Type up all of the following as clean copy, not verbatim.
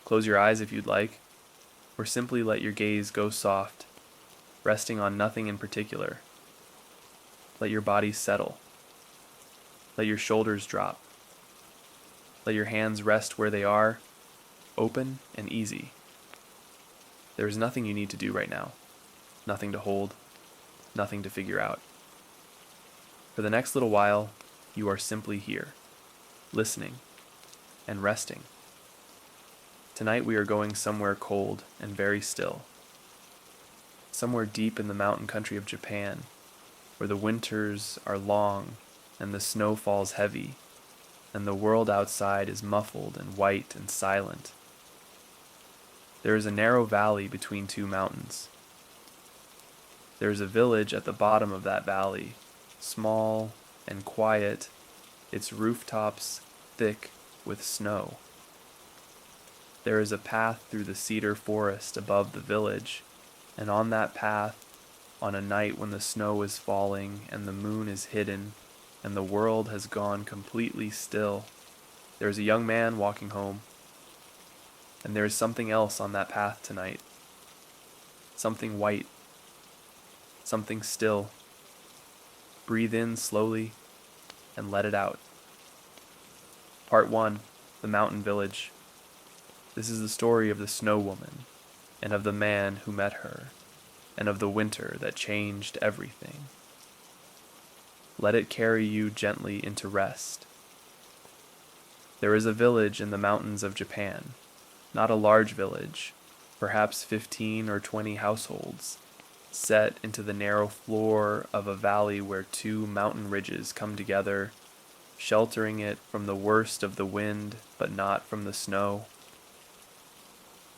Close your eyes if you'd like, or simply let your gaze go soft, resting on nothing in particular. Let your body settle. Let your shoulders drop. Let your hands rest where they are, open and easy. There is nothing you need to do right now, nothing to hold, nothing to figure out. For the next little while, you are simply here, listening and resting. Tonight we are going somewhere cold and very still, somewhere deep in the mountain country of Japan, where the winters are long and the snow falls heavy, and the world outside is muffled and white and silent. There is a narrow valley between two mountains. There is a village at the bottom of that valley, small and quiet, its rooftops thick with snow. There is a path through the cedar forest above the village, and on that path, on a night when the snow is falling and the moon is hidden and the world has gone completely still, there is a young man walking home. And there is something else on that path tonight. Something white. Something still. Breathe in slowly and let it out. Part 1, The Mountain Village. This is the story of the Snow Woman, and of the man who met her, and of the winter that changed everything. Let it carry you gently into rest. There is a village in the mountains of Japan, not a large village, perhaps 15 or 20 households, set into the narrow floor of a valley where two mountain ridges come together, sheltering it from the worst of the wind, but not from the snow.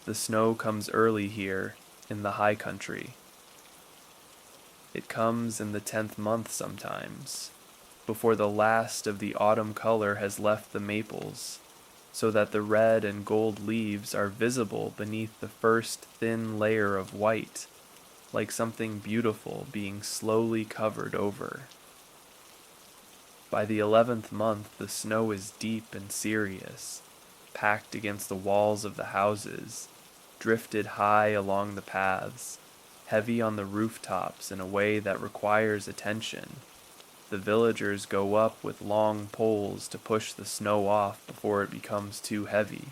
The snow comes early here in the high country. It comes in the 10th month sometimes, before the last of the autumn color has left the maples, so that the red and gold leaves are visible beneath the first thin layer of white, like something beautiful being slowly covered over. By the 11th month, the snow is deep and serious, packed against the walls of the houses, drifted high along the paths, heavy on the rooftops in a way that requires attention. The villagers go up with long poles to push the snow off before it becomes too heavy,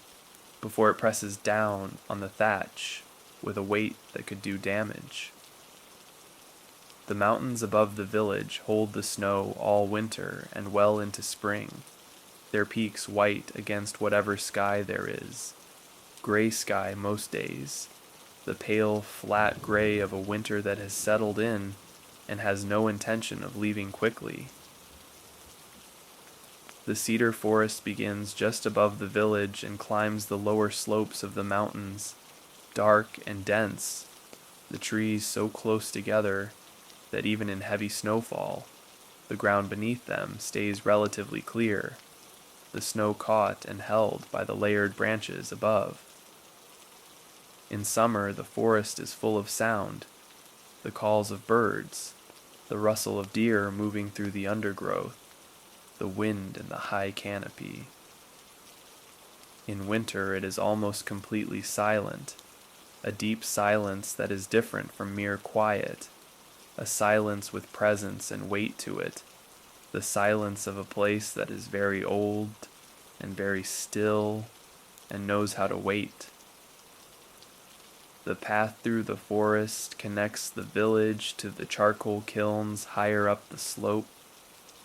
before it presses down on the thatch with a weight that could do damage. The mountains above the village hold the snow all winter and well into spring, their peaks white against whatever sky there is, gray sky most days, the pale flat gray of a winter that has settled in and has no intention of leaving quickly. The cedar forest begins just above the village and climbs the lower slopes of the mountains, dark and dense, the trees so close together that even in heavy snowfall, the ground beneath them stays relatively clear, the snow caught and held by the layered branches above. In summer, the forest is full of sound, the calls of birds, the rustle of deer moving through the undergrowth, the wind in the high canopy. In winter, it is almost completely silent, a deep silence that is different from mere quiet, a silence with presence and weight to it, the silence of a place that is very old and very still and knows how to wait. The path through the forest connects the village to the charcoal kilns higher up the slope,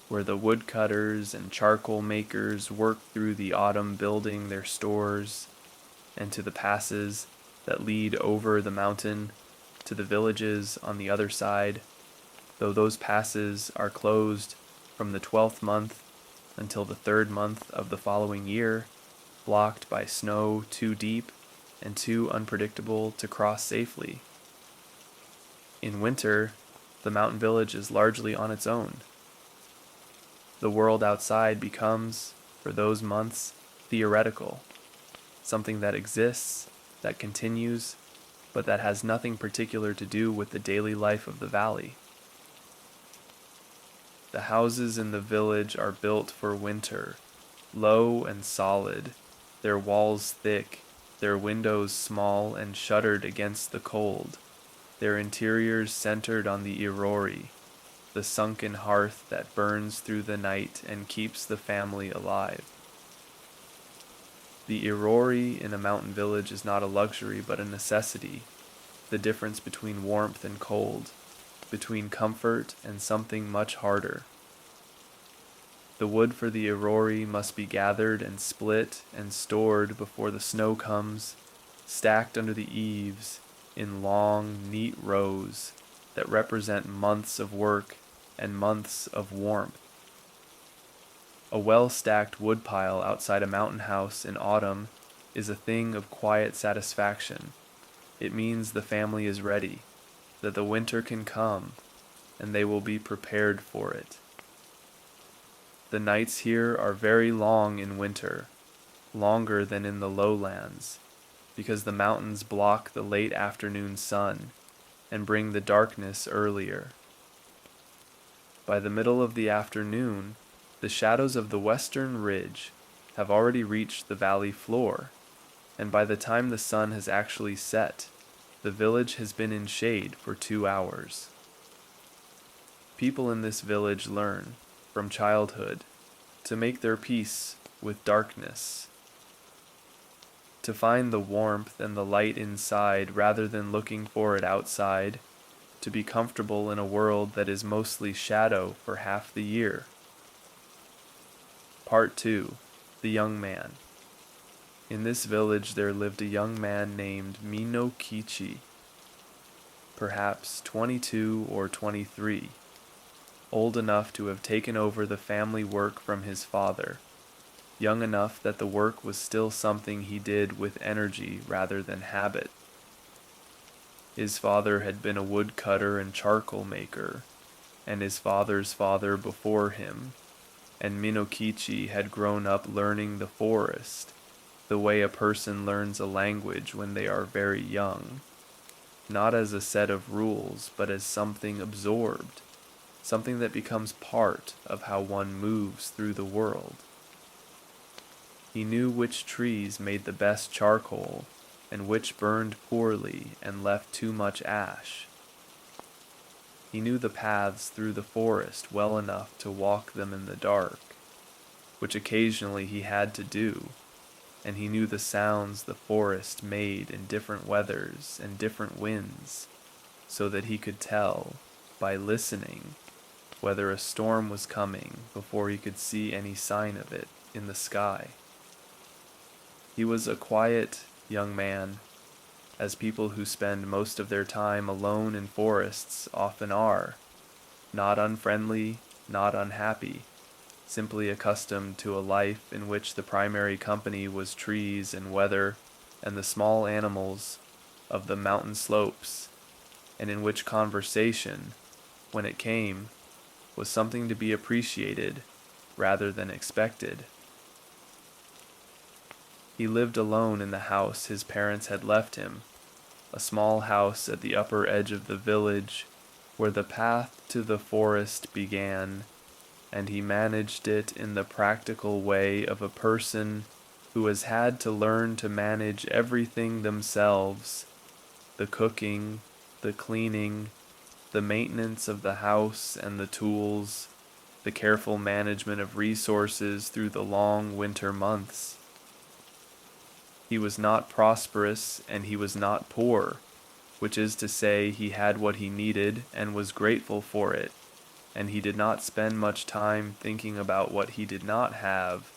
where the woodcutters and charcoal makers work through the autumn building their stores, and to the passes that lead over the mountain to the villages on the other side, though those passes are closed from the 12th month until the 3rd month of the following year, blocked by snow too deep and too unpredictable to cross safely. In winter, the mountain village is largely on its own. The world outside becomes, for those months, theoretical, something that exists, that continues, but that has nothing particular to do with the daily life of the valley. The houses in the village are built for winter, low and solid, their walls thick, their windows small and shuttered against the cold, their interiors centered on the irori, the sunken hearth that burns through the night and keeps the family alive. The irori in a mountain village is not a luxury but a necessity, the difference between warmth and cold, between comfort and something much harder. The wood for the irori must be gathered and split and stored before the snow comes, stacked under the eaves in long, neat rows that represent months of work and months of warmth. A well-stacked woodpile outside a mountain house in autumn is a thing of quiet satisfaction. It means the family is ready, that the winter can come, and they will be prepared for it. The nights here are very long in winter, longer than in the lowlands, because the mountains block the late afternoon sun and bring the darkness earlier. By the middle of the afternoon, the shadows of the western ridge have already reached the valley floor, and by the time the sun has actually set, the village has been in shade for 2 hours. People in this village learn, from childhood, to make their peace with darkness, to find the warmth and the light inside rather than looking for it outside, to be comfortable in a world that is mostly shadow for half the year. Part 2. The Young Man. In this village there lived a young man named Minokichi, perhaps 22 or 23, old enough to have taken over the family work from his father, young enough that the work was still something he did with energy rather than habit. His father had been a woodcutter and charcoal maker, and his father's father before him, and Minokichi had grown up learning the forest, the way a person learns a language when they are very young, not as a set of rules, but as something absorbed, something that becomes part of how one moves through the world. He knew which trees made the best charcoal, and which burned poorly and left too much ash. He knew the paths through the forest well enough to walk them in the dark, which occasionally he had to do, and he knew the sounds the forest made in different weathers and different winds, so that he could tell, by listening, whether a storm was coming before he could see any sign of it in the sky. He was a quiet young man, as people who spend most of their time alone in forests often are, not unfriendly, not unhappy, simply accustomed to a life in which the primary company was trees and weather and the small animals of the mountain slopes, and in which conversation, when it came, was something to be appreciated rather than expected. He lived alone in the house his parents had left him, a small house at the upper edge of the village where the path to the forest began, and he managed it in the practical way of a person who has had to learn to manage everything themselves, the cooking, the cleaning, the maintenance of the house and the tools, the careful management of resources through the long winter months. He was not prosperous and he was not poor, which is to say he had what he needed and was grateful for it, and he did not spend much time thinking about what he did not have.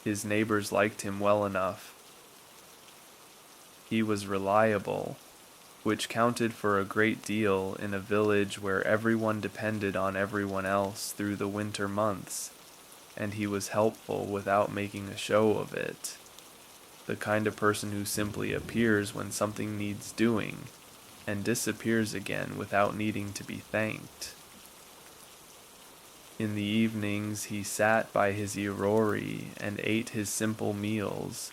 His neighbors liked him well enough. He was reliable, which counted for a great deal in a village where everyone depended on everyone else through the winter months, and he was helpful without making a show of it, the kind of person who simply appears when something needs doing, and disappears again without needing to be thanked. In the evenings he sat by his irori and ate his simple meals,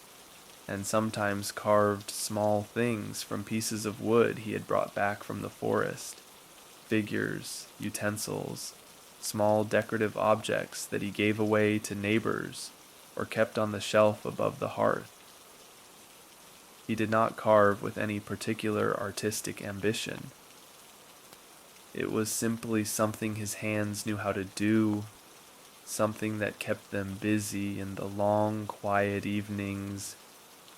and sometimes carved small things from pieces of wood he had brought back from the forest, figures, utensils, small decorative objects that he gave away to neighbors or kept on the shelf above the hearth. He did not carve with any particular artistic ambition. It was simply something his hands knew how to do, something that kept them busy in the long, quiet evenings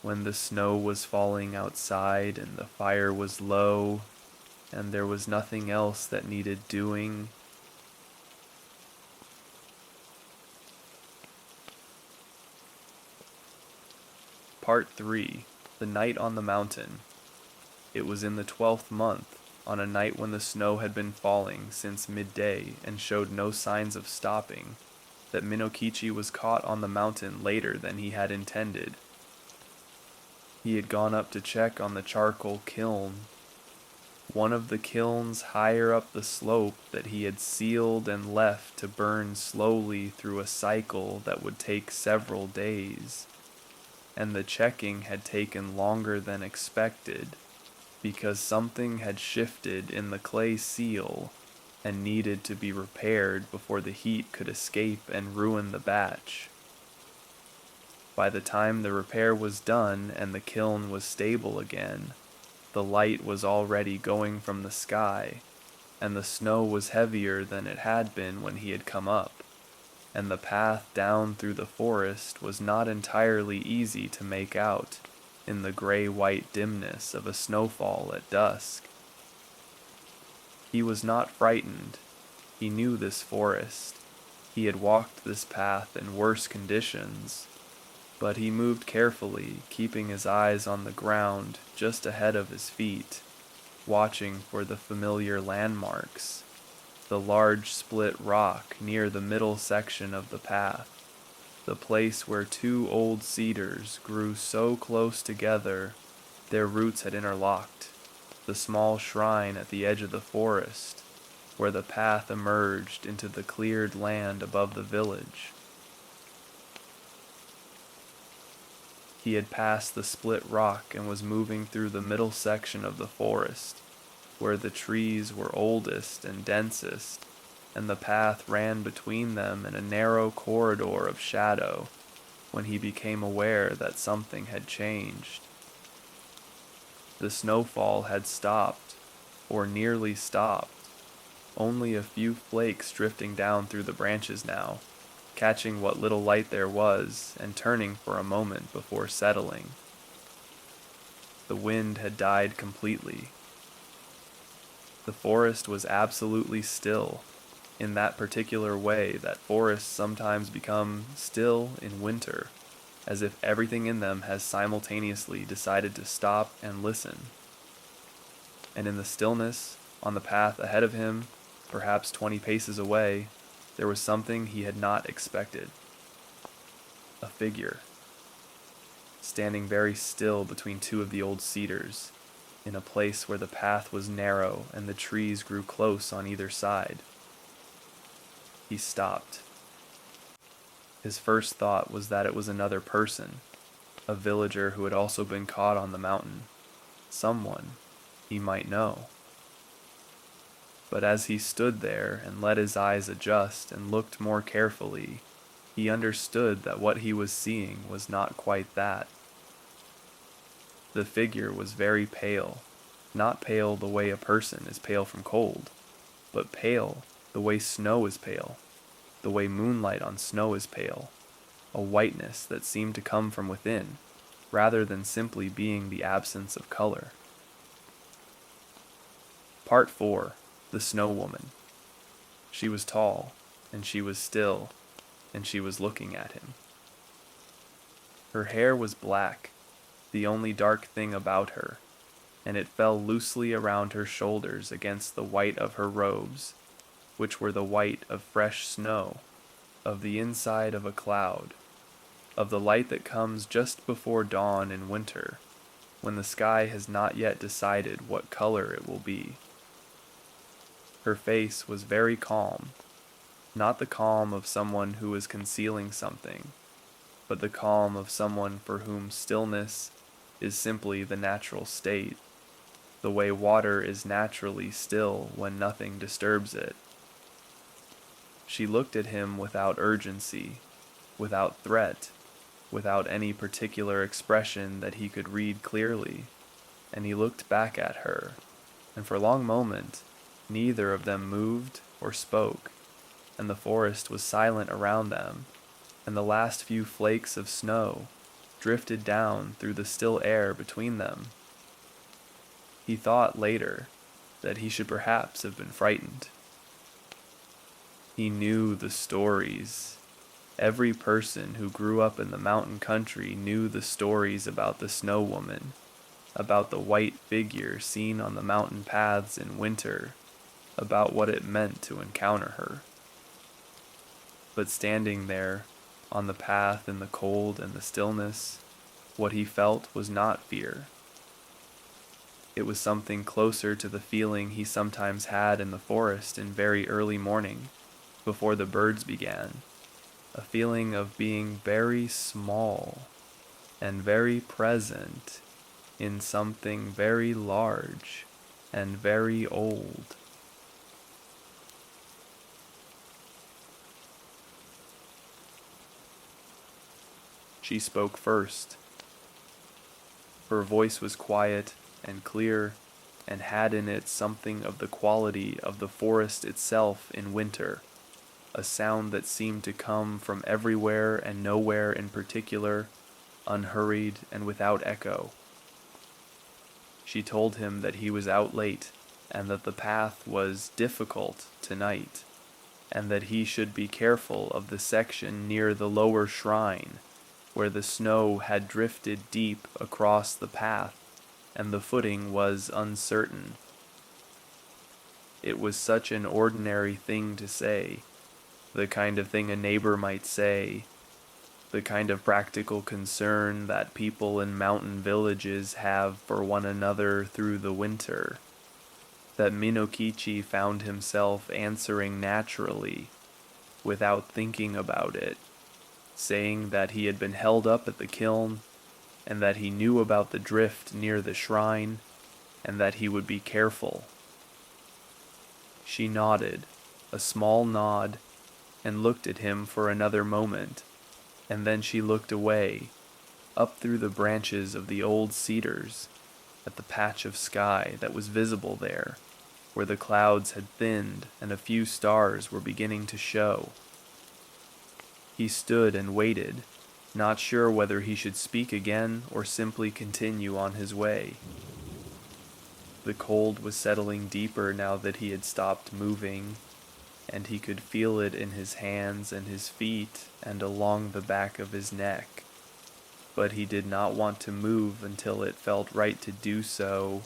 when the snow was falling outside and the fire was low and there was nothing else that needed doing. Part 3. The Night on the Mountain. It was in the 12th month, on a night when the snow had been falling since midday and showed no signs of stopping, that Minokichi was caught on the mountain later than he had intended. He had gone up to check on the charcoal kiln, one of the kilns higher up the slope that he had sealed and left to burn slowly through a cycle that would take several days. And the checking had taken longer than expected, because something had shifted in the clay seal and needed to be repaired before the heat could escape and ruin the batch. By the time the repair was done and the kiln was stable again, the light was already going from the sky, and the snow was heavier than it had been when he had come up, and the path down through the forest was not entirely easy to make out in the gray-white dimness of a snowfall at dusk. He was not frightened. He knew this forest. He had walked this path in worse conditions, but he moved carefully, keeping his eyes on the ground just ahead of his feet, watching for the familiar landmarks, the large split rock near the middle section of the path, the place where two old cedars grew so close together their roots had interlocked, the small shrine at the edge of the forest, where the path emerged into the cleared land above the village. He had passed the split rock and was moving through the middle section of the forest, where the trees were oldest and densest, and the path ran between them in a narrow corridor of shadow, when he became aware that something had changed. The snowfall had stopped, or nearly stopped, only a few flakes drifting down through the branches now, catching what little light there was and turning for a moment before settling. The wind had died completely. The forest was absolutely still, in that particular way that forests sometimes become still in winter, as if everything in them has simultaneously decided to stop and listen. And in the stillness, on the path ahead of him, perhaps 20 paces away, there was something he had not expected. A figure, standing very still between two of the old cedars, in a place where the path was narrow and the trees grew close on either side. He stopped. His first thought was that it was another person, a villager who had also been caught on the mountain, someone he might know. But as he stood there and let his eyes adjust and looked more carefully, he understood that what he was seeing was not quite that. The figure was very pale, not pale the way a person is pale from cold, but pale the way snow is pale, the way moonlight on snow is pale, a whiteness that seemed to come from within, rather than simply being the absence of color. Part 4. The Snow Woman. She was tall, and she was still, and she was looking at him. Her hair was black, the only dark thing about her, and it fell loosely around her shoulders against the white of her robes, which were the white of fresh snow, of the inside of a cloud, of the light that comes just before dawn in winter, when the sky has not yet decided what color it will be. Her face was very calm, not the calm of someone who is concealing something, but the calm of someone for whom stillness is simply the natural state, the way water is naturally still when nothing disturbs it. She looked at him without urgency, without threat, without any particular expression that he could read clearly, and he looked back at her, and for a long moment neither of them moved or spoke, and the forest was silent around them, and the last few flakes of snow drifted down through the still air between them. He thought later that he should perhaps have been frightened. He knew the stories. Every person who grew up in the mountain country knew the stories about the snow woman, about the white figure seen on the mountain paths in winter, about what it meant to encounter her. But standing there, on the path in the cold and the stillness, what he felt was not fear. It was something closer to the feeling he sometimes had in the forest in very early morning, before the birds began, a feeling of being very small and very present in something very large and very old. She spoke first. Her voice was quiet and clear, and had in it something of the quality of the forest itself in winter, a sound that seemed to come from everywhere and nowhere in particular, unhurried and without echo. She told him that he was out late, and that the path was difficult tonight, and that he should be careful of the section near the lower shrine, where the snow had drifted deep across the path, and the footing was uncertain. It was such an ordinary thing to say, the kind of thing a neighbor might say, the kind of practical concern that people in mountain villages have for one another through the winter, that Minokichi found himself answering naturally, without thinking about it, saying that he had been held up at the kiln, and that he knew about the drift near the shrine, and that he would be careful. She nodded, a small nod, and looked at him for another moment, and then she looked away, up through the branches of the old cedars, at the patch of sky that was visible there, where the clouds had thinned and a few stars were beginning to show. He stood and waited, not sure whether he should speak again or simply continue on his way. The cold was settling deeper now that he had stopped moving, and he could feel it in his hands and his feet and along the back of his neck. But he did not want to move until it felt right to do so,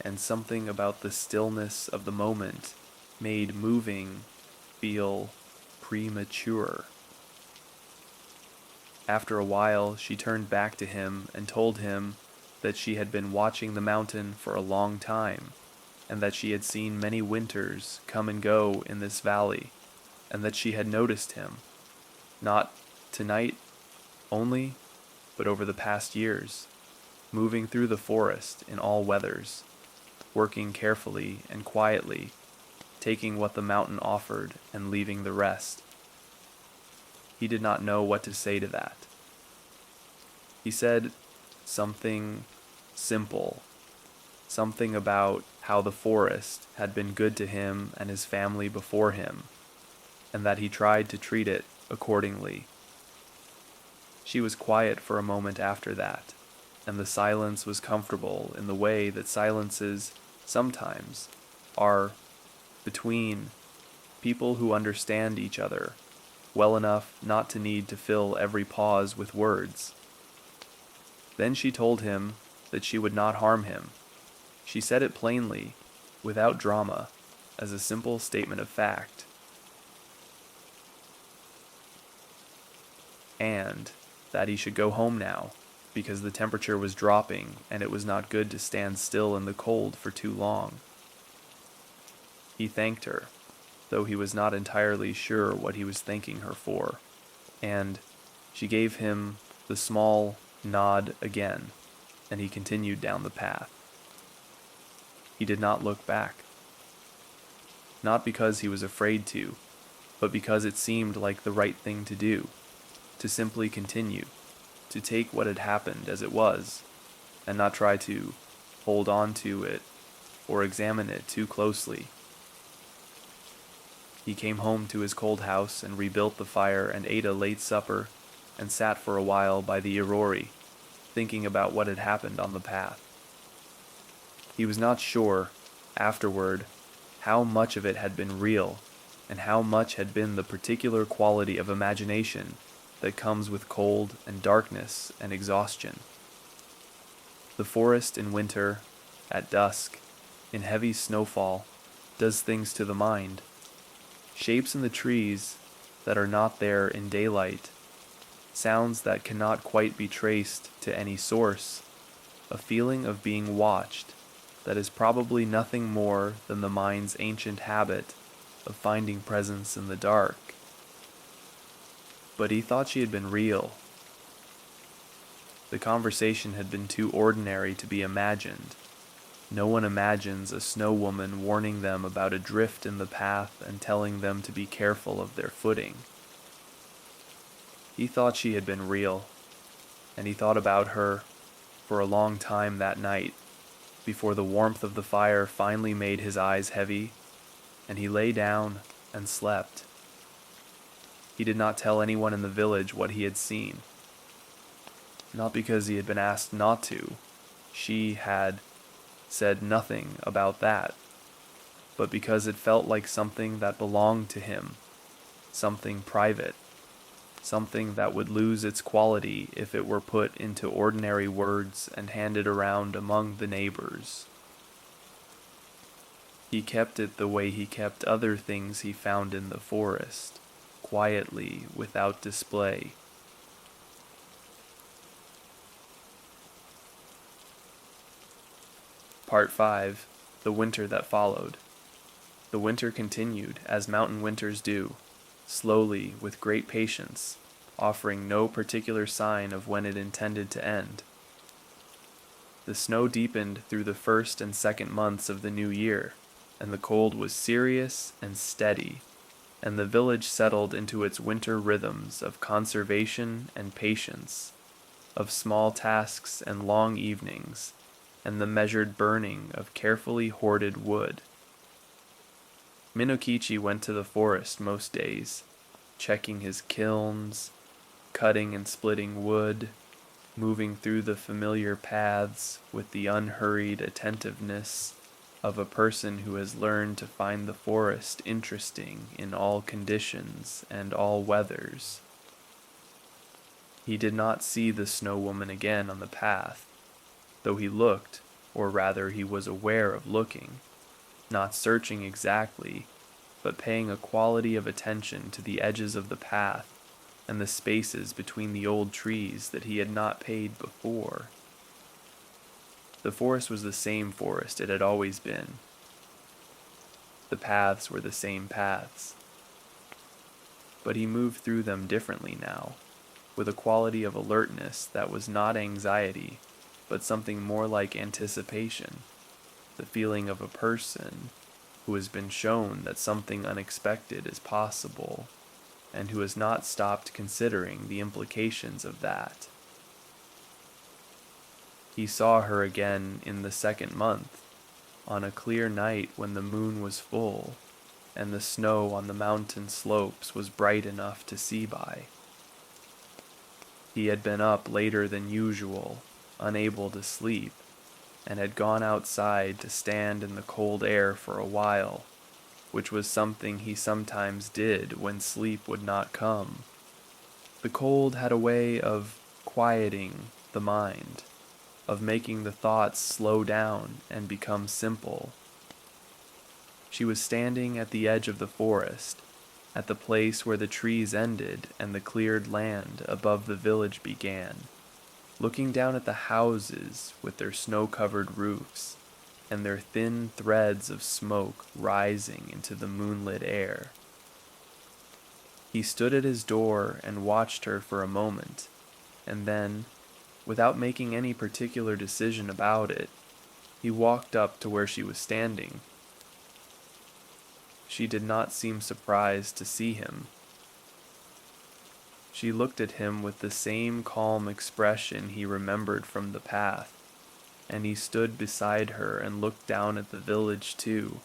and something about the stillness of the moment made moving feel premature. After a while, she turned back to him and told him that she had been watching the mountain for a long time, and that she had seen many winters come and go in this valley, and that she had noticed him, not tonight only, but over the past years, moving through the forest in all weathers, working carefully and quietly, taking what the mountain offered and leaving the rest. He did not know what to say to that. He said something simple, something about how the forest had been good to him and his family before him, and that he tried to treat it accordingly. She was quiet for a moment after that, and the silence was comfortable in the way that silences sometimes are between people who understand each other well enough not to need to fill every pause with words. Then she told him that she would not harm him. She said it plainly, without drama, as a simple statement of fact. And that he should go home now, because the temperature was dropping and it was not good to stand still in the cold for too long. He thanked her, though he was not entirely sure what he was thanking her for, and she gave him the small nod again, and he continued down the path. He did not look back. Not because he was afraid to, but because it seemed like the right thing to do, to simply continue, to take what had happened as it was, and not try to hold on to it or examine it too closely. He came home to his cold house and rebuilt the fire and ate a late supper and sat for a while by the Irori, thinking about what had happened on the path. He was not sure, afterward, how much of it had been real and how much had been the particular quality of imagination that comes with cold and darkness and exhaustion. The forest in winter, at dusk, in heavy snowfall, does things to the mind. Shapes in the trees that are not there in daylight, sounds that cannot quite be traced to any source, a feeling of being watched that is probably nothing more than the mind's ancient habit of finding presence in the dark. But he thought she had been real. The conversation had been too ordinary to be imagined. No one imagines a snow woman warning them about a drift in the path and telling them to be careful of their footing. He thought she had been real, and he thought about her for a long time that night, before the warmth of the fire finally made his eyes heavy, and he lay down and slept. He did not tell anyone in the village what he had seen. Not because he had been asked not to. She had said nothing about that, but because it felt like something that belonged to him, something private, something that would lose its quality if it were put into ordinary words and handed around among the neighbors. He kept it the way he kept other things he found in the forest, quietly, without display. Part 5. The Winter That Followed. The winter continued, as mountain winters do, slowly, with great patience, offering no particular sign of when it intended to end. The snow deepened through the first and second months of the new year, and the cold was serious and steady, and the village settled into its winter rhythms of conservation and patience, of small tasks and long evenings, and the measured burning of carefully hoarded wood. Minokichi went to the forest most days, checking his kilns, cutting and splitting wood, moving through the familiar paths with the unhurried attentiveness of a person who has learned to find the forest interesting in all conditions and all weathers. He did not see the snow woman again on the path, though he looked, or rather he was aware of looking, not searching exactly, but paying a quality of attention to the edges of the path and the spaces between the old trees that he had not paid before. The forest was the same forest it had always been. The paths were the same paths. But he moved through them differently now, with a quality of alertness that was not anxiety, but something more like anticipation, the feeling of a person who has been shown that something unexpected is possible, and who has not stopped considering the implications of that. He saw her again in the second month, on a clear night when the moon was full, and the snow on the mountain slopes was bright enough to see by. He had been up later than usual, unable to sleep, and had gone outside to stand in the cold air for a while, which was something he sometimes did when sleep would not come. The cold had a way of quieting the mind, of making the thoughts slow down and become simple. She was standing at the edge of the forest, at the place where the trees ended and the cleared land above the village began, looking down at the houses with their snow-covered roofs and their thin threads of smoke rising into the moonlit air. He stood at his door and watched her for a moment, and then, without making any particular decision about it, he walked up to where she was standing. She did not seem surprised to see him. She looked at him with the same calm expression he remembered from the path, and he stood beside her and looked down at the village too,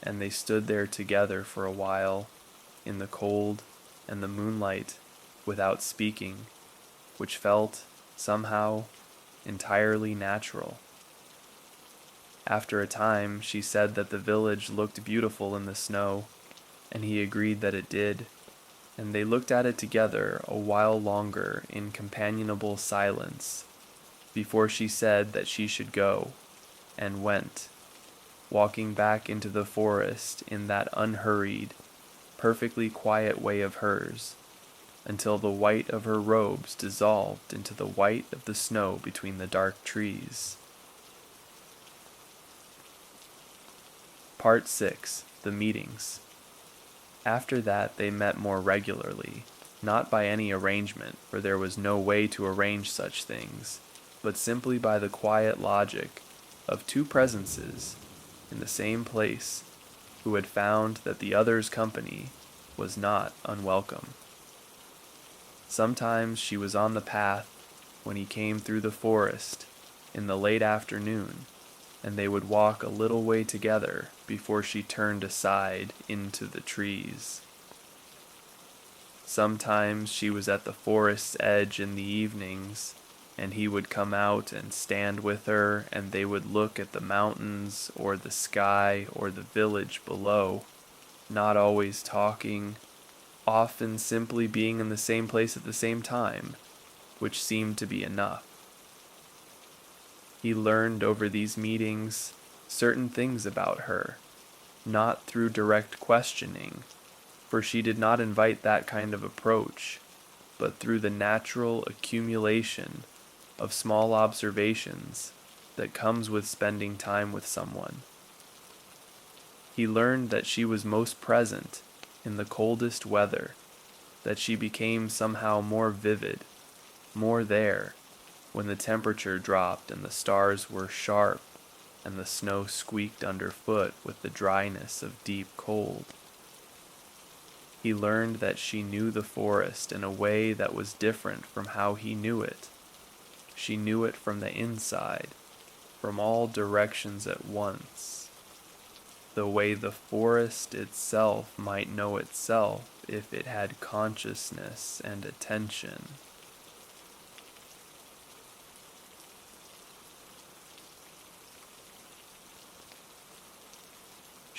and they stood there together for a while, in the cold and the moonlight, without speaking, which felt, somehow, entirely natural. After a time, she said that the village looked beautiful in the snow, and he agreed that it did, and they looked at it together a while longer in companionable silence, before she said that she should go, and went, walking back into the forest in that unhurried, perfectly quiet way of hers, until the white of her robes dissolved into the white of the snow between the dark trees. Part 6. The Meetings. After that they met more regularly, not by any arrangement, for there was no way to arrange such things, but simply by the quiet logic of two presences in the same place who had found that the other's company was not unwelcome. Sometimes she was on the path when he came through the forest in the late afternoon, and they would walk a little way together before she turned aside into the trees. Sometimes she was at the forest's edge in the evenings, and he would come out and stand with her, and they would look at the mountains or the sky or the village below, not always talking, often simply being in the same place at the same time, which seemed to be enough. He learned over these meetings certain things about her, not through direct questioning, for she did not invite that kind of approach, but through the natural accumulation of small observations that comes with spending time with someone. He learned that she was most present in the coldest weather, that she became somehow more vivid, more there, when the temperature dropped and the stars were sharp and the snow squeaked underfoot with the dryness of deep cold. He learned that she knew the forest in a way that was different from how he knew it. She knew it from the inside, from all directions at once, the way the forest itself might know itself if it had consciousness and attention.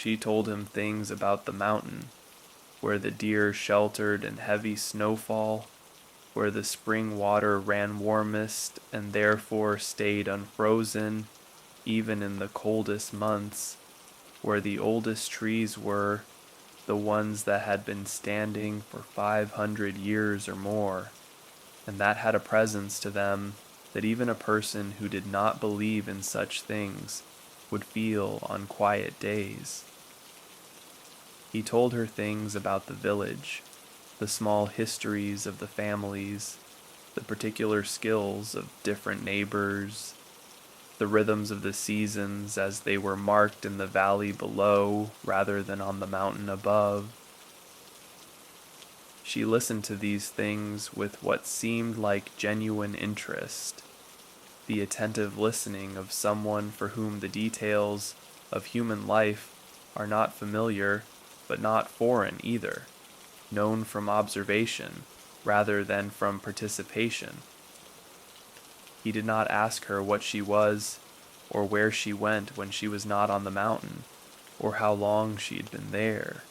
She told him things about the mountain, where the deer sheltered in heavy snowfall, where the spring water ran warmest and therefore stayed unfrozen, even in the coldest months, where the oldest trees were, the ones that had been standing for 500 years or more, and that had a presence to them that even a person who did not believe in such things would feel on quiet days. He told her things about the village, the small histories of the families, the particular skills of different neighbors, the rhythms of the seasons as they were marked in the valley below rather than on the mountain above. She listened to these things with what seemed like genuine interest, the attentive listening of someone for whom the details of human life are not familiar, but not foreign either, known from observation rather than from participation. He did not ask her what she was, or where she went when she was not on the mountain, or how long she had been there,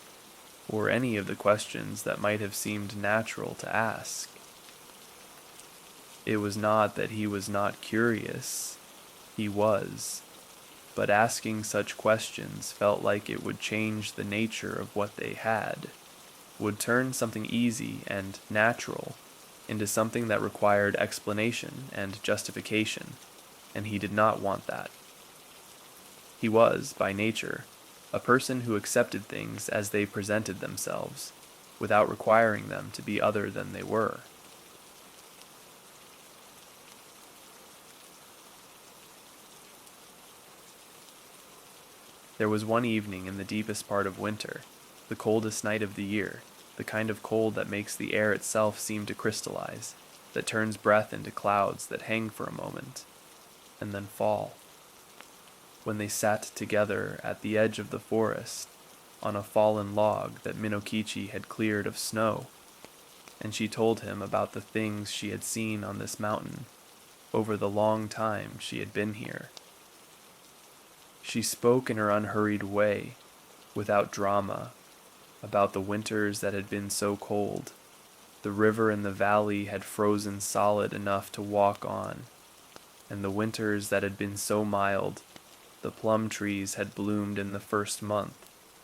or any of the questions that might have seemed natural to ask. It was not that he was not curious, he was, but asking such questions felt like it would change the nature of what they had, would turn something easy and natural into something that required explanation and justification, and he did not want that. He was, by nature, a person who accepted things as they presented themselves, without requiring them to be other than they were. There was one evening in the deepest part of winter, the coldest night of the year, the kind of cold that makes the air itself seem to crystallize, that turns breath into clouds that hang for a moment, and then fall. When they sat together at the edge of the forest, on a fallen log that Minokichi had cleared of snow, and she told him about the things she had seen on this mountain over the long time she had been here. She spoke in her unhurried way, without drama, about the winters that had been so cold. The river in the valley had frozen solid enough to walk on, and the winters that had been so mild, the plum trees had bloomed in the first month,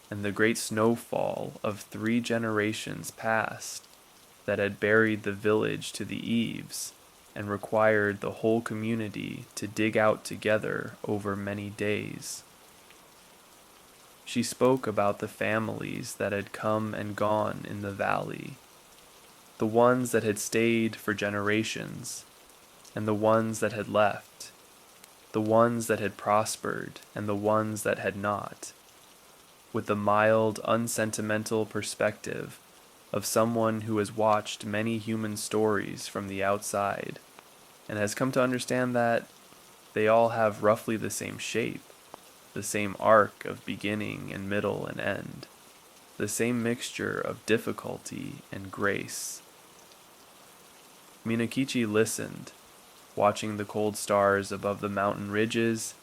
and the great snowfall of 3 generations past that had buried the village to the eaves and required the whole community to dig out together over many days. She spoke about the families that had come and gone in the valley, the ones that had stayed for generations, and the ones that had left, the ones that had prospered and the ones that had not, with the mild, unsentimental perspective of someone who has watched many human stories from the outside and has come to understand that they all have roughly the same shape, the same arc of beginning and middle and end, the same mixture of difficulty and grace. Minokichi listened, watching the cold stars above the mountain ridges,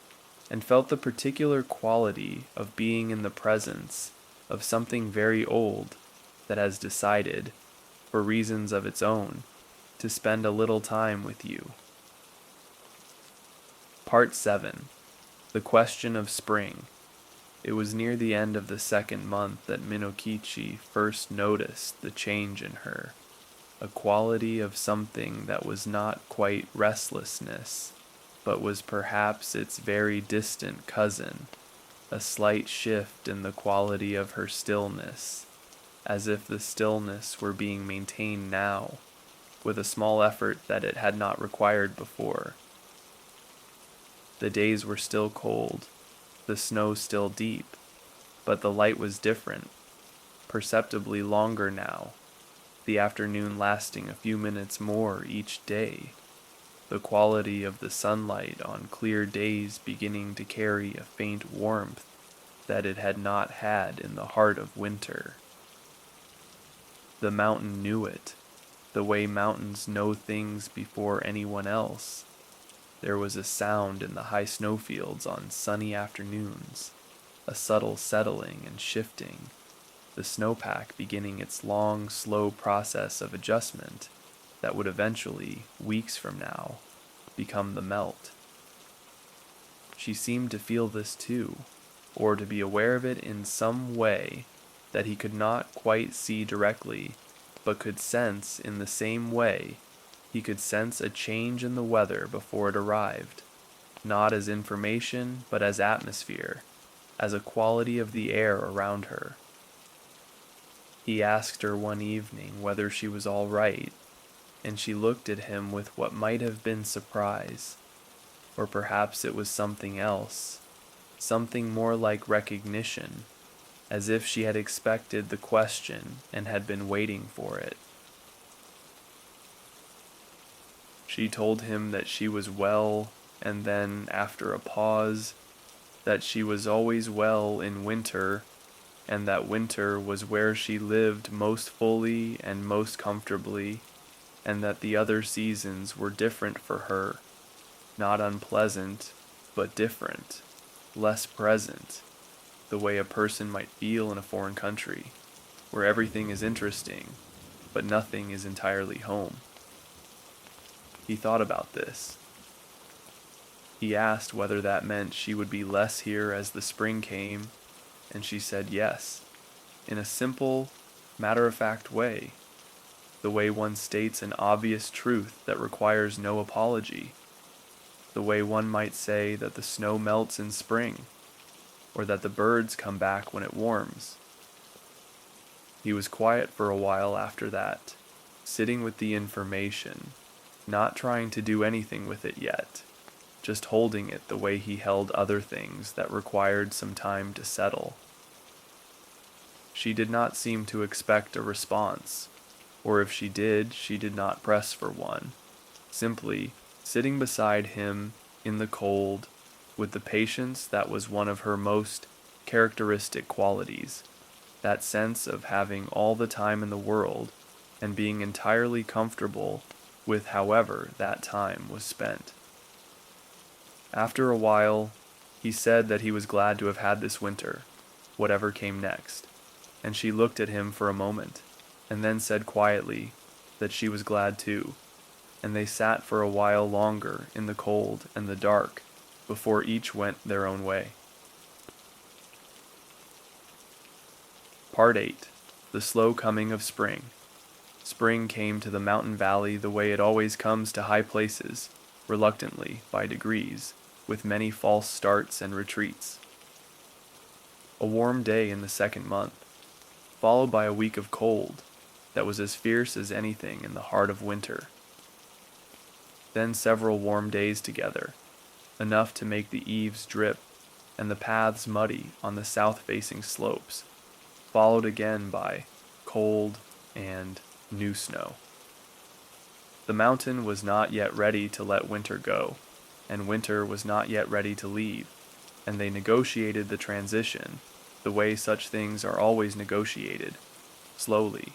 and felt the particular quality of being in the presence of something very old that has decided, for reasons of its own, to spend a little time with you. Part 7. The Question of Spring. It was near the end of the 2nd month that Minokichi first noticed the change in her, a quality of something that was not quite restlessness, but was perhaps its very distant cousin, a slight shift in the quality of her stillness, as if the stillness were being maintained now, with a small effort that it had not required before. The days were still cold, the snow still deep, but the light was different, perceptibly longer now, the afternoon lasting a few minutes more each day, the quality of the sunlight on clear days beginning to carry a faint warmth that it had not had in the heart of winter. The mountain knew it, the way mountains know things before anyone else. There was a sound in the high snowfields on sunny afternoons, a subtle settling and shifting, the snowpack beginning its long, slow process of adjustment that would eventually, weeks from now, become the melt. She seemed to feel this too, or to be aware of it in some way that he could not quite see directly, but could sense in the same way he could sense a change in the weather before it arrived, not as information, but as atmosphere, as a quality of the air around her. He asked her one evening whether she was all right, and she looked at him with what might have been surprise, or perhaps it was something else, something more like recognition, as if she had expected the question and had been waiting for it. She told him that she was well, and then, after a pause, that she was always well in winter, and that winter was where she lived most fully and most comfortably, and that the other seasons were different for her, not unpleasant, but different, less present, the way a person might feel in a foreign country, where everything is interesting, but nothing is entirely home. He thought about this. He asked whether that meant she would be less here as the spring came, and she said yes, in a simple, matter-of-fact way, the way one states an obvious truth that requires no apology, the way one might say that the snow melts in spring, or that the birds come back when it warms. He was quiet for a while after that, sitting with the information, not trying to do anything with it yet, just holding it the way he held other things that required some time to settle. she did not seem to expect a response, or if she did not press for one, simply sitting beside him in the cold with the patience that was one of her most characteristic qualities, that sense of having all the time in the world and being entirely comfortable with however that time was spent. After a while, he said that he was glad to have had this winter, whatever came next, and she looked at him for a moment, and then said quietly that she was glad too, and they sat for a while longer in the cold and the dark before each went their own way. Part 8. The Slow Coming of Spring. Spring came to the mountain valley the way it always comes to high places, reluctantly, by degrees, with many false starts and retreats. A warm day in the second month, followed by a week of cold that was as fierce as anything in the heart of winter. Then several warm days together, enough to make the eaves drip and the paths muddy on the south-facing slopes, followed again by cold and new snow. The mountain was not yet ready to let winter go, and winter was not yet ready to leave, and they negotiated the transition the way such things are always negotiated, slowly,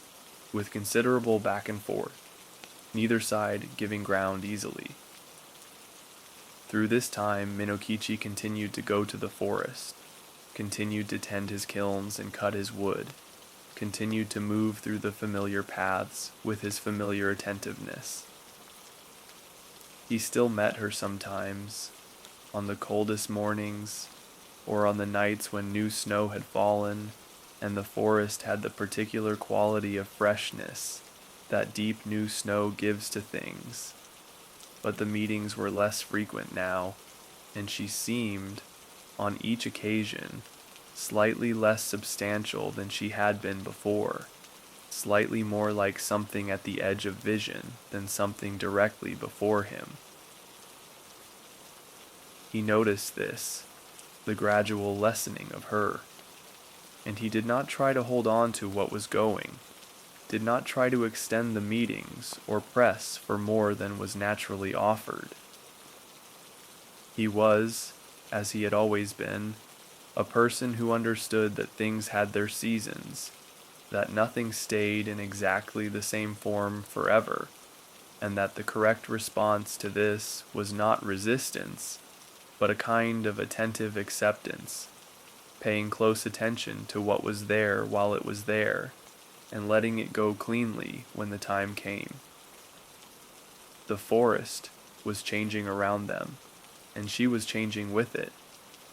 with considerable back and forth, neither side giving ground easily. Through this time, Minokichi continued to go to the forest, continued to tend his kilns and cut his wood, continued to move through the familiar paths with his familiar attentiveness. He still met her sometimes, on the coldest mornings, or on the nights when new snow had fallen, and the forest had the particular quality of freshness that deep new snow gives to things. But the meetings were less frequent now, and she seemed, on each occasion, slightly less substantial than she had been before, slightly more like something at the edge of vision than something directly before him. He noticed this, the gradual lessening of her, and he did not try to hold on to what was going, did not try to extend the meetings or press for more than was naturally offered. He was, as he had always been, a person who understood that things had their seasons, that nothing stayed in exactly the same form forever, and that the correct response to this was not resistance, but a kind of attentive acceptance, paying close attention to what was there while it was there, and letting it go cleanly when the time came. The forest was changing around them, and she was changing with it,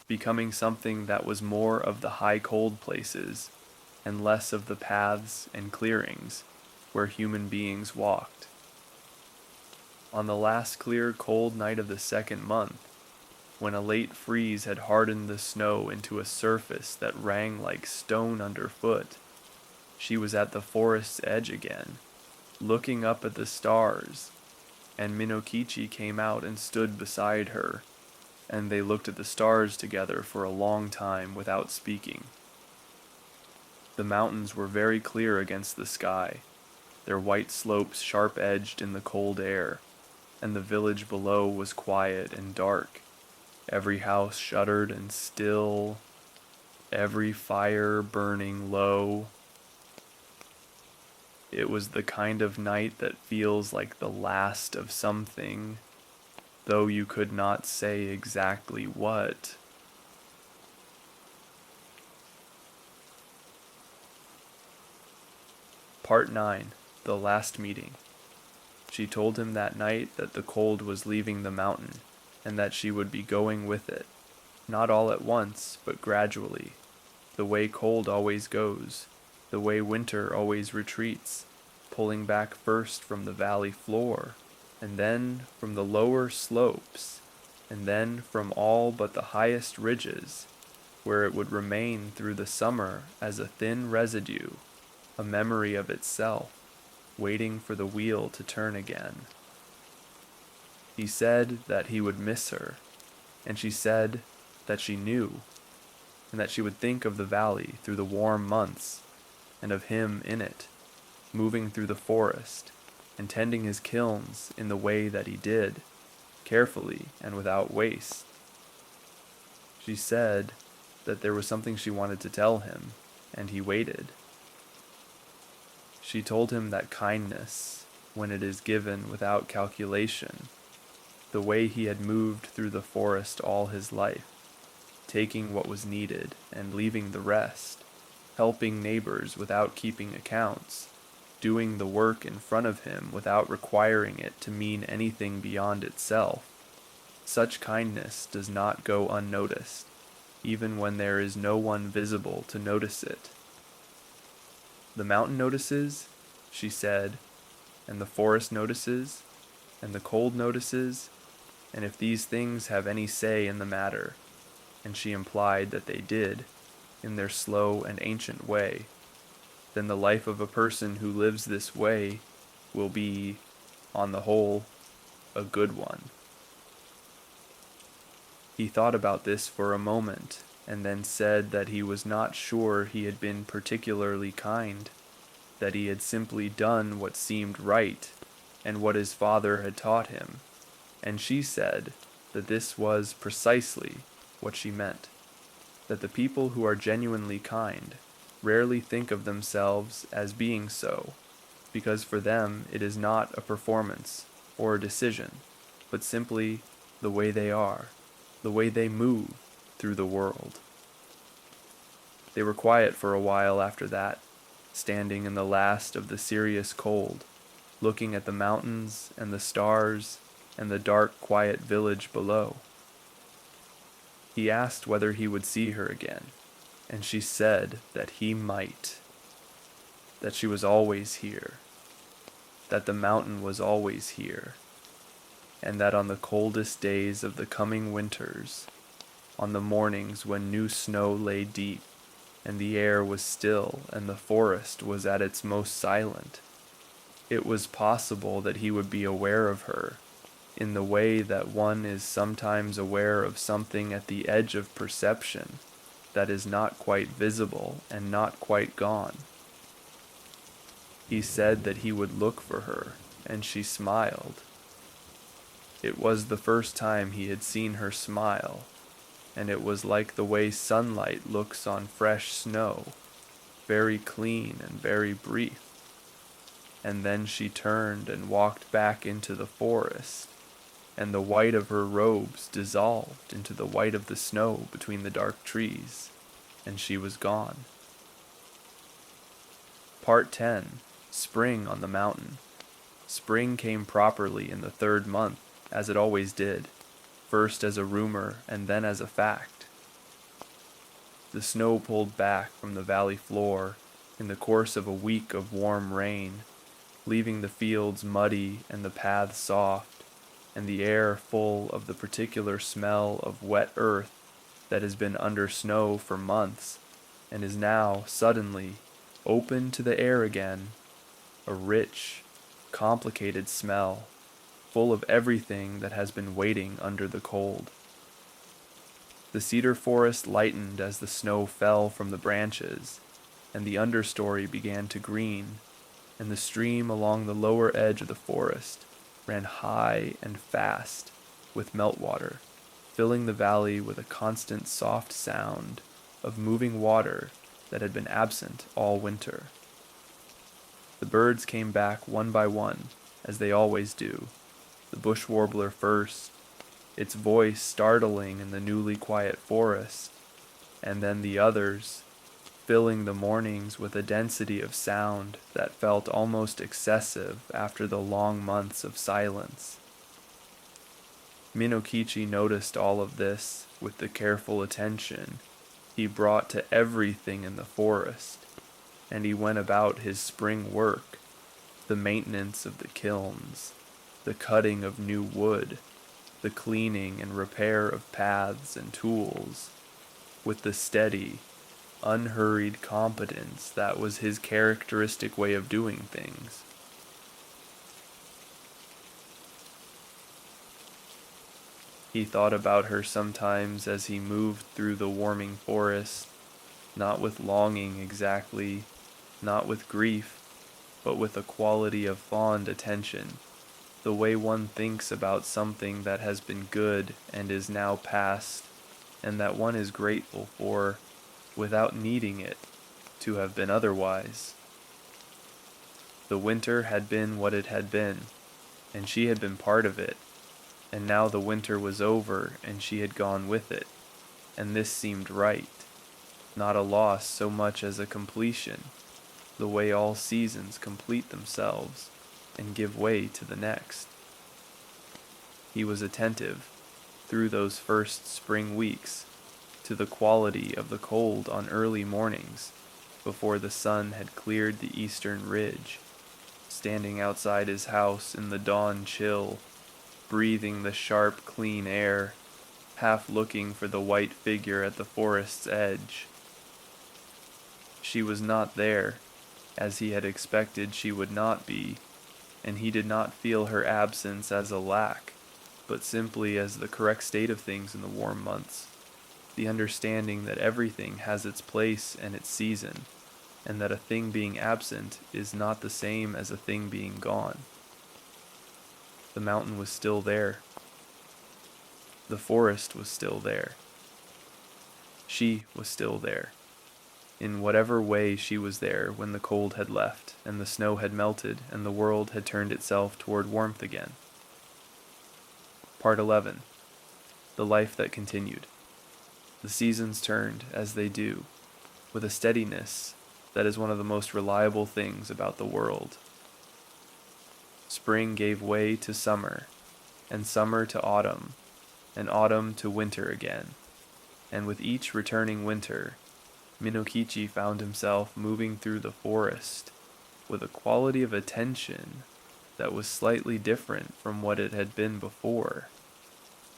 becoming something that was more of the high cold places and less of the paths and clearings where human beings walked. On the last clear cold night of the second month, when a late freeze had hardened the snow into a surface that rang like stone underfoot, she was at the forest's edge again, looking up at the stars, and Minokichi came out and stood beside her, and they looked at the stars together for a long time without speaking. The mountains were very clear against the sky, their white slopes sharp-edged in the cold air, and the village below was quiet and dark, every house shuttered and still, every fire burning low. It was the kind of night that feels like the last of something, though you could not say exactly what. Part 9. The Last Meeting. She told him that night that the cold was leaving the mountain, and that she would be going with it, not all at once, but gradually, the way cold always goes, the way winter always retreats, pulling back first from the valley floor, and then from the lower slopes, and then from all but the highest ridges, where it would remain through the summer as a thin residue, a memory of itself, waiting for the wheel to turn again. He said that he would miss her, and she said that she knew, and that she would think of the valley through the warm months, and of him in it, moving through the forest, and tending his kilns in the way that he did, carefully and without waste. She said that there was something she wanted to tell him, and he waited. She told him that kindness, when it is given without calculation, the way he had moved through the forest all his life, taking what was needed and leaving the rest, helping neighbors without keeping accounts, doing the work in front of him without requiring it to mean anything beyond itself. Such kindness does not go unnoticed, even when there is no one visible to notice it. The mountain notices, she said, and the forest notices, and the cold notices, and if these things have any say in the matter, and she implied that they did, in their slow and ancient way, then the life of a person who lives this way will be, on the whole, a good one. He thought about this for a moment, and then said that he was not sure he had been particularly kind, that he had simply done what seemed right, and what his father had taught him, and she said that this was precisely what she meant, that the people who are genuinely kind rarely think of themselves as being so, because for them it is not a performance or a decision, but simply the way they are, the way they move through the world. They were quiet for a while after that, standing in the last of the serious cold, looking at the mountains and the stars and the dark, quiet village below. He asked whether he would see her again, and she said that he might, that she was always here, that the mountain was always here, and that on the coldest days of the coming winters, on the mornings when new snow lay deep, and the air was still and the forest was at its most silent, it was possible that he would be aware of her, in the way that one is sometimes aware of something at the edge of perception that is not quite visible and not quite gone. He said that he would look for her, and she smiled. It was the first time he had seen her smile, and it was like the way sunlight looks on fresh snow, very clean and very brief. And then she turned and walked back into the forest, and the white of her robes dissolved into the white of the snow between the dark trees, and she was gone. Part 10. Spring on the Mountain. Spring came properly in the 3rd month, as it always did, first as a rumor and then as a fact. The snow pulled back from the valley floor in the course of a week of warm rain, leaving the fields muddy and the paths soft, and the air full of the particular smell of wet earth that has been under snow for months, and is now, suddenly, open to the air again, a rich, complicated smell, full of everything that has been waiting under the cold. The cedar forest lightened as the snow fell from the branches, and the understory began to green, and the stream along the lower edge of the forest ran high and fast with meltwater, filling the valley with a constant soft sound of moving water that had been absent all winter. The birds came back one by one, as they always do, the bush warbler first, its voice startling in the newly quiet forest, and then the others, filling the mornings with a density of sound that felt almost excessive after the long months of silence. Minokichi noticed all of this with the careful attention he brought to everything in the forest, and he went about his spring work, the maintenance of the kilns, the cutting of new wood, the cleaning and repair of paths and tools, with the steady, unhurried competence that was his characteristic way of doing things. He thought about her sometimes as he moved through the warming forest, not with longing exactly, not with grief, but with a quality of fond attention, the way one thinks about something that has been good and is now past, and that one is grateful for, without needing it to have been otherwise. The winter had been what it had been, and she had been part of it, and now the winter was over and she had gone with it, and this seemed right, not a loss so much as a completion, the way all seasons complete themselves and give way to the next. He was attentive, through those first spring weeks, to the quality of the cold on early mornings, before the sun had cleared the eastern ridge, standing outside his house in the dawn chill, breathing the sharp, clean air, half looking for the white figure at the forest's edge. She was not there, as he had expected she would not be, and he did not feel her absence as a lack, but simply as the correct state of things in the warm months, the understanding that everything has its place and its season, and that a thing being absent is not the same as a thing being gone. The mountain was still there. The forest was still there. She was still there. In whatever way she was there when the cold had left, and the snow had melted, and the world had turned itself toward warmth again. Part 11. The life that continued. The seasons turned, as they do, with a steadiness that is one of the most reliable things about the world. Spring gave way to summer, and summer to autumn, and autumn to winter again, and with each returning winter, Minokichi found himself moving through the forest with a quality of attention that was slightly different from what it had been before,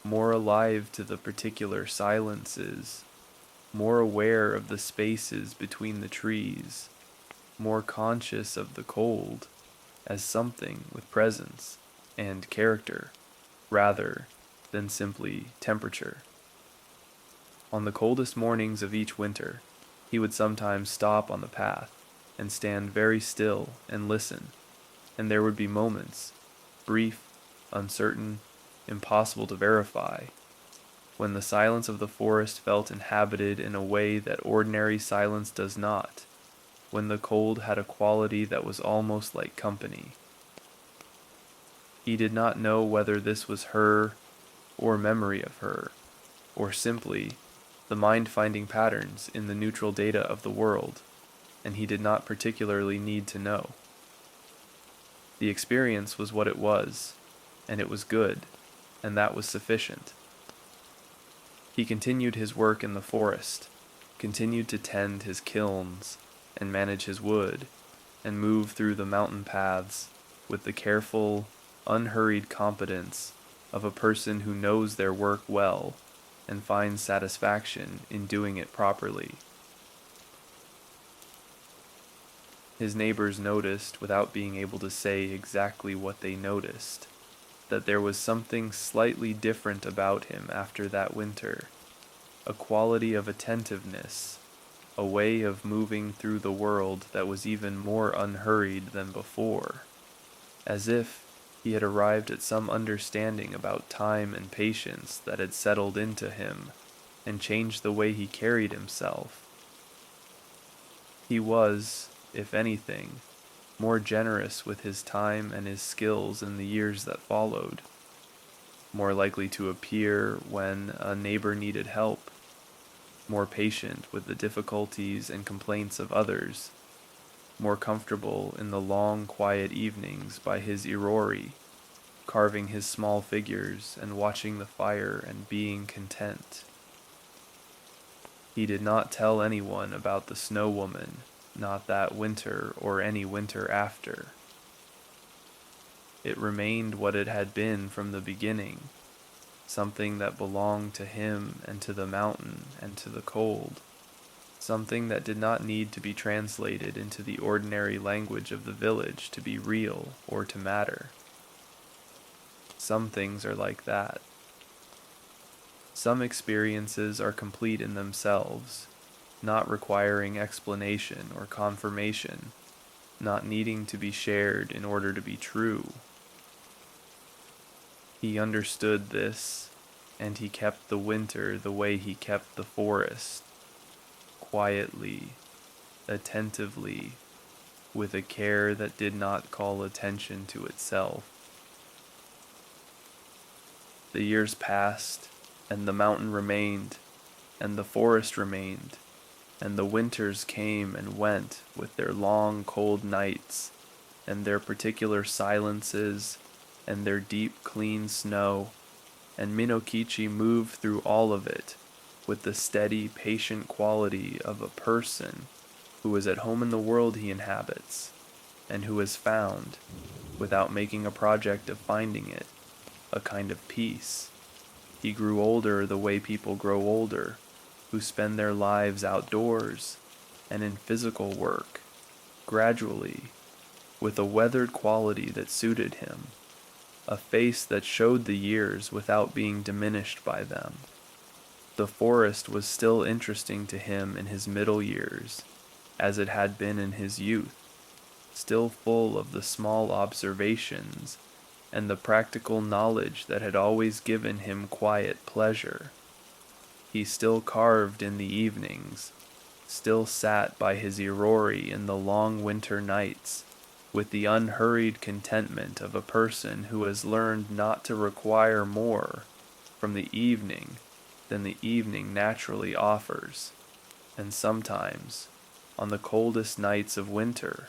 more alive to the particular silences, more aware of the spaces between the trees, more conscious of the cold as something with presence and character, rather than simply temperature. On the coldest mornings of each winter, he would sometimes stop on the path and stand very still and listen, and there would be moments, brief, uncertain, impossible to verify, when the silence of the forest felt inhabited in a way that ordinary silence does not, when the cold had a quality that was almost like company. He did not know whether this was her, or memory of her, or simply the mind finding patterns in the neutral data of the world, and he did not particularly need to know. The experience was what it was, and it was good, and that was sufficient. He continued his work in the forest, continued to tend his kilns, and manage his wood, and move through the mountain paths with the careful, unhurried competence of a person who knows their work well and finds satisfaction in doing it properly. His neighbors noticed, without being able to say exactly what they noticed, that there was something slightly different about him after that winter, a quality of attentiveness, a way of moving through the world that was even more unhurried than before, as if he had arrived at some understanding about time and patience that had settled into him and changed the way he carried himself. He was, if anything, more generous with his time and his skills in the years that followed, more likely to appear when a neighbor needed help, more patient with the difficulties and complaints of others, more comfortable in the long, quiet evenings by his irori, carving his small figures and watching the fire and being content. He did not tell anyone about the snow woman, not that winter or any winter after. It remained what it had been from the beginning, something that belonged to him and to the mountain and to the cold, something that did not need to be translated into the ordinary language of the village to be real or to matter. Some things are like that. Some experiences are complete in themselves, not requiring explanation or confirmation, not needing to be shared in order to be true. He understood this, and he kept the winter the way he kept the forest, quietly, attentively, with a care that did not call attention to itself. The years passed, and the mountain remained, and the forest remained, and the winters came and went with their long cold nights, and their particular silences, and their deep clean snow, and Minokichi moved through all of it with the steady, patient quality of a person who is at home in the world he inhabits, and who has found, without making a project of finding it, a kind of peace. He grew older the way people grow older, who spend their lives outdoors and in physical work, gradually, with a weathered quality that suited him, a face that showed the years without being diminished by them. The forest was still interesting to him in his middle years, as it had been in his youth, still full of the small observations and the practical knowledge that had always given him quiet pleasure. He still carved in the evenings, still sat by his irori in the long winter nights, with the unhurried contentment of a person who has learned not to require more from the evening than the evening naturally offers. And sometimes, on the coldest nights of winter,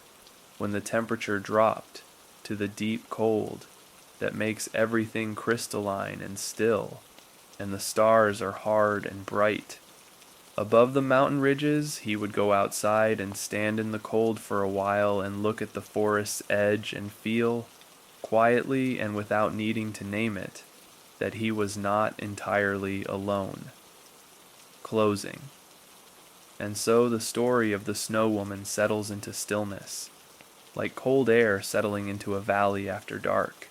when the temperature dropped to the deep cold that makes everything crystalline and still, and the stars are hard and bright, above the mountain ridges he would go outside and stand in the cold for a while and look at the forest's edge and feel, quietly and without needing to name it, that he was not entirely alone. Closing. And so the story of the snow woman settles into stillness, like cold air settling into a valley after dark,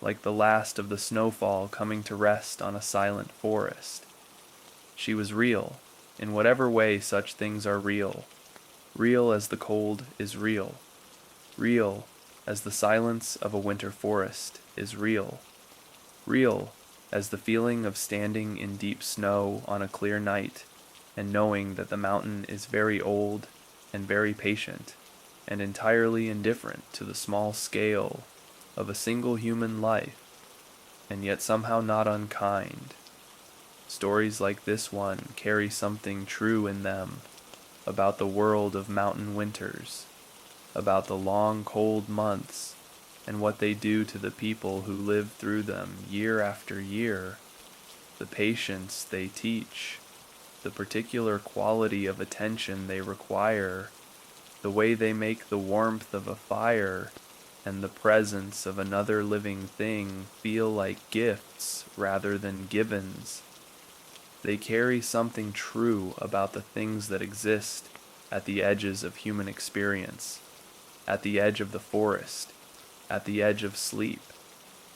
like the last of the snowfall coming to rest on a silent forest. She was real, in whatever way such things are real, real as the cold is real as the silence of a winter forest is real as the feeling of standing in deep snow on a clear night and knowing that the mountain is very old and very patient and entirely indifferent to the small scale of a single human life, and yet somehow not unkind. Stories like this one carry something true in them about the world of mountain winters, about the long cold months, and what they do to the people who live through them year after year, the patience they teach, the particular quality of attention they require, the way they make the warmth of a fire and the presence of another living thing feel like gifts rather than givens. They carry something true about the things that exist at the edges of human experience, at the edge of the forest, at the edge of sleep,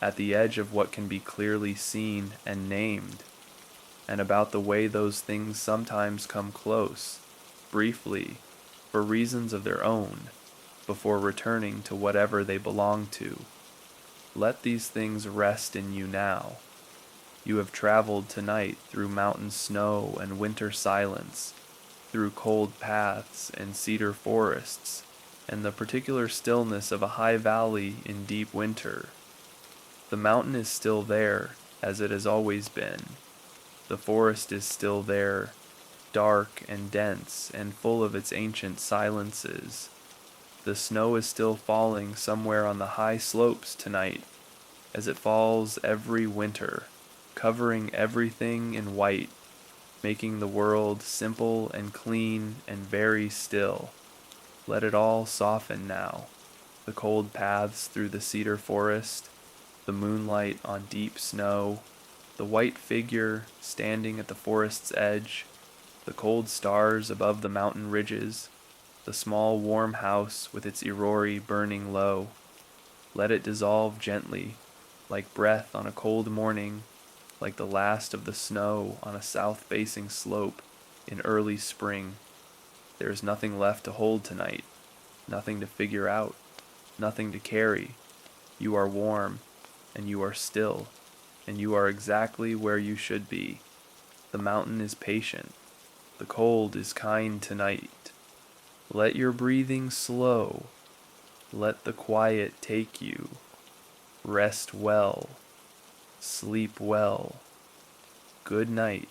at the edge of what can be clearly seen and named, and about the way those things sometimes come close, briefly, for reasons of their own, before returning to whatever they belong to. Let these things rest in you now. You have traveled tonight through mountain snow and winter silence, through cold paths and cedar forests, and the particular stillness of a high valley in deep winter. The mountain is still there, as it has always been. The forest is still there, dark and dense and full of its ancient silences. The snow is still falling somewhere on the high slopes tonight, as it falls every winter, covering everything in white, making the world simple and clean and very still. Let it all soften now, the cold paths through the cedar forest, the moonlight on deep snow, the white figure standing at the forest's edge, the cold stars above the mountain ridges, the small warm house with its irori burning low. Let it dissolve gently, like breath on a cold morning, like the last of the snow on a south-facing slope in early spring. There is nothing left to hold tonight, nothing to figure out, nothing to carry. You are warm, and you are still, and you are exactly where you should be. The mountain is patient. The cold is kind tonight. Let your breathing slow. Let the quiet take you. Rest well. Sleep well. Good night.